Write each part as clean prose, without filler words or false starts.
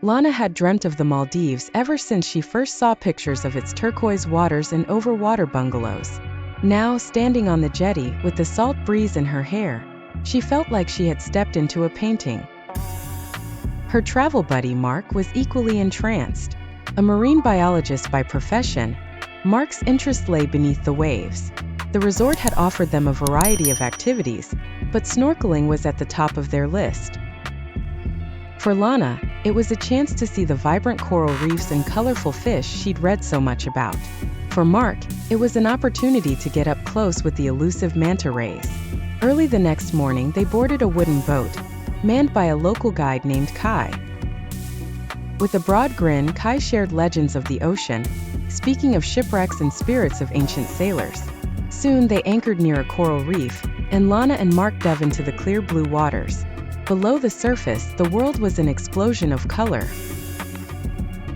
Lana had dreamt of the Maldives ever since she first saw pictures of its turquoise waters and over-water bungalows. Now, standing on the jetty, with the salt breeze in her hair, she felt like she had stepped into a painting. Her travel buddy Mark was equally entranced. A marine biologist by profession, Mark's interest lay beneath the waves. The resort had offered them a variety of activities, but snorkeling was at the top of their list. For Lana, it was a chance to see the vibrant coral reefs and colorful fish she'd read so much about. For Mark, it was an opportunity to get up close with the elusive manta rays. Early the next morning, they boarded a wooden boat, manned by a local guide named Kai. With a broad grin, Kai shared legends of the ocean, speaking of shipwrecks and spirits of ancient sailors. Soon they anchored near a coral reef, and Lana and Mark dove into the clear blue waters. Below the surface, the world was an explosion of color.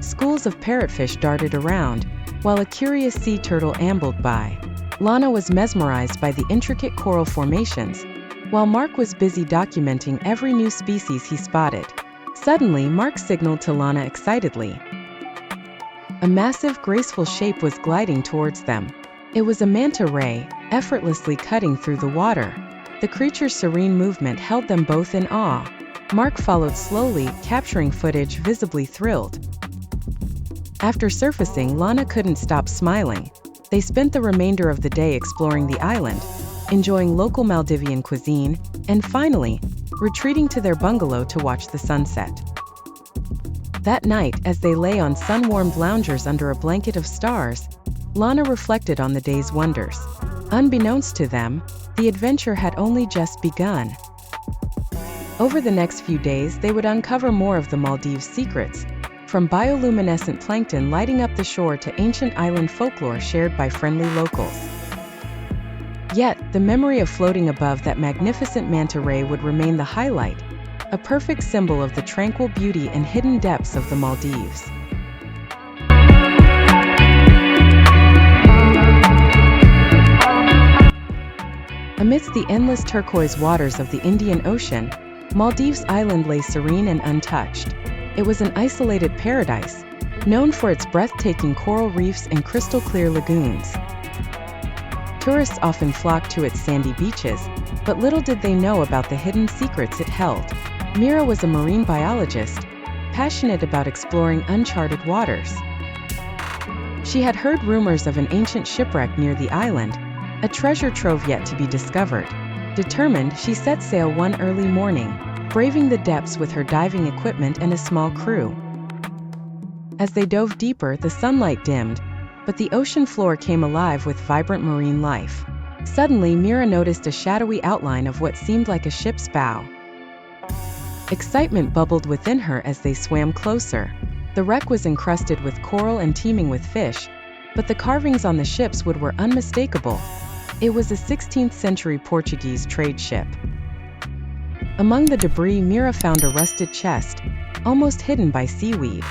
Schools of parrotfish darted around, while a curious sea turtle ambled by. Lana was mesmerized by the intricate coral formations, while Mark was busy documenting every new species he spotted. Suddenly, Mark signaled to Lana excitedly. A massive, graceful shape was gliding towards them. It was a manta ray, effortlessly cutting through the water. The creature's serene movement held them both in awe. Mark followed slowly, capturing footage, visibly thrilled. After surfacing, Lana couldn't stop smiling. They spent the remainder of the day exploring the island, enjoying local Maldivian cuisine, and finally, retreating to their bungalow to watch the sunset. That night, as they lay on sun-warmed loungers under a blanket of stars, Lana reflected on the day's wonders. Unbeknownst to them, the adventure had only just begun. Over the next few days, they would uncover more of the Maldives' secrets, from bioluminescent plankton lighting up the shore to ancient island folklore shared by friendly locals. Yet, the memory of floating above that magnificent manta ray would remain the highlight, a perfect symbol of the tranquil beauty and hidden depths of the Maldives. Amidst the endless turquoise waters of the Indian Ocean, Maldives Island lay serene and untouched. It was an isolated paradise, known for its breathtaking coral reefs and crystal-clear lagoons. Tourists often flocked to its sandy beaches, but little did they know about the hidden secrets it held. Mira was a marine biologist, passionate about exploring uncharted waters. She had heard rumors of an ancient shipwreck near the island, a treasure trove yet to be discovered. Determined, she set sail one early morning, braving the depths with her diving equipment and a small crew. As they dove deeper, the sunlight dimmed, but the ocean floor came alive with vibrant marine life. Suddenly, Mira noticed a shadowy outline of what seemed like a ship's bow. Excitement bubbled within her as they swam closer. The wreck was encrusted with coral and teeming with fish, but the carvings on the ship's wood were unmistakable. It was a 16th-century Portuguese trade ship. Among the debris, Mira found a rusted chest, almost hidden by seaweed.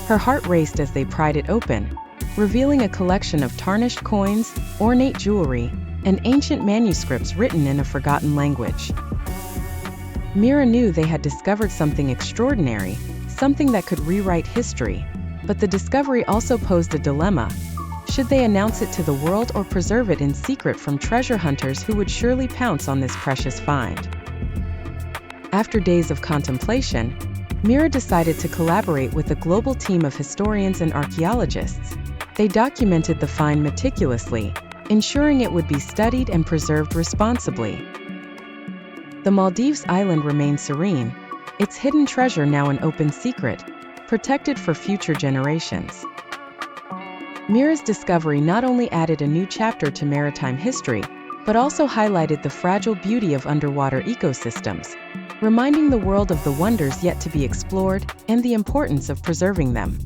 Her heart raced as they pried it open, revealing a collection of tarnished coins, ornate jewelry, and ancient manuscripts written in a forgotten language. Mira knew they had discovered something extraordinary, something that could rewrite history. But the discovery also posed a dilemma. Should they announce it to the world or preserve it in secret from treasure hunters who would surely pounce on this precious find? After days of contemplation, Mira decided to collaborate with a global team of historians and archaeologists. They documented the find meticulously, ensuring it would be studied and preserved responsibly. The Maldives island remained serene, its hidden treasure now an open secret, protected for future generations. Mira's discovery not only added a new chapter to maritime history, but also highlighted the fragile beauty of underwater ecosystems, reminding the world of the wonders yet to be explored and the importance of preserving them.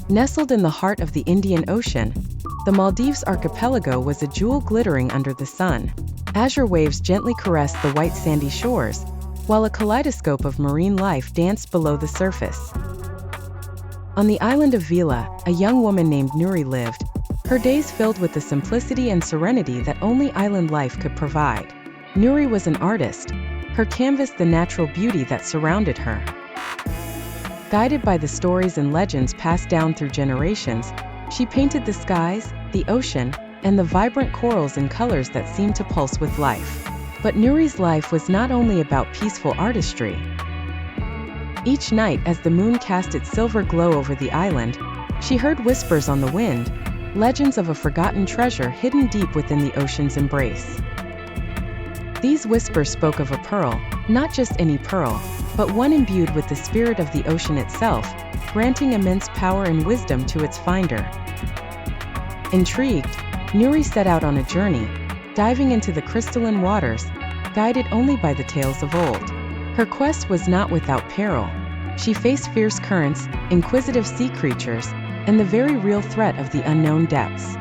Nestled in the heart of the Indian Ocean, the Maldives archipelago was a jewel glittering under the sun. Azure waves gently caressed the white sandy shores, while a kaleidoscope of marine life danced below the surface. On the island of Vila, a young woman named Nuri lived, her days filled with the simplicity and serenity that only island life could provide. Nuri was an artist, her canvas the natural beauty that surrounded her. Guided by the stories and legends passed down through generations, she painted the skies, the ocean, and the vibrant corals in colors that seemed to pulse with life. But Nuri's life was not only about peaceful artistry. Each night, as the moon cast its silver glow over the island, she heard whispers on the wind, legends of a forgotten treasure hidden deep within the ocean's embrace. These whispers spoke of a pearl, not just any pearl, but one imbued with the spirit of the ocean itself, granting immense power and wisdom to its finder. Intrigued, Nuri set out on a journey, diving into the crystalline waters, guided only by the tales of old. Her quest was not without peril. She faced fierce currents, inquisitive sea creatures, and the very real threat of the unknown depths.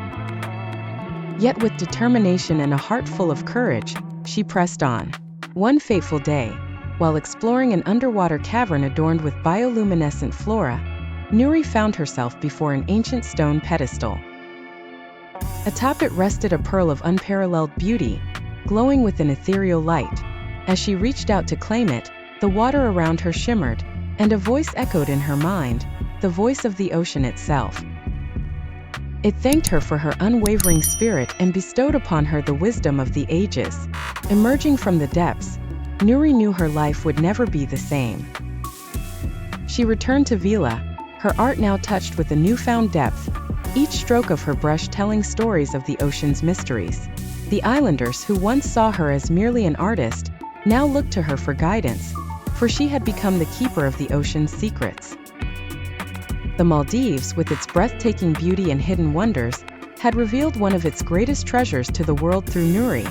Yet with determination and a heart full of courage, she pressed on. One fateful day, while exploring an underwater cavern adorned with bioluminescent flora, Nuri found herself before an ancient stone pedestal. Atop it rested a pearl of unparalleled beauty, glowing with an ethereal light. As she reached out to claim it, the water around her shimmered, and a voice echoed in her mind, the voice of the ocean itself. It thanked her for her unwavering spirit and bestowed upon her the wisdom of the ages. Emerging from the depths, Nuri knew her life would never be the same. She returned to Vila, her art now touched with a newfound depth, each stroke of her brush telling stories of the ocean's mysteries. The islanders who once saw her as merely an artist, now looked to her for guidance, for she had become the keeper of the ocean's secrets. The Maldives, with its breathtaking beauty and hidden wonders, had revealed one of its greatest treasures to the world through Nuri,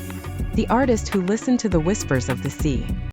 the artist who listened to the whispers of the sea.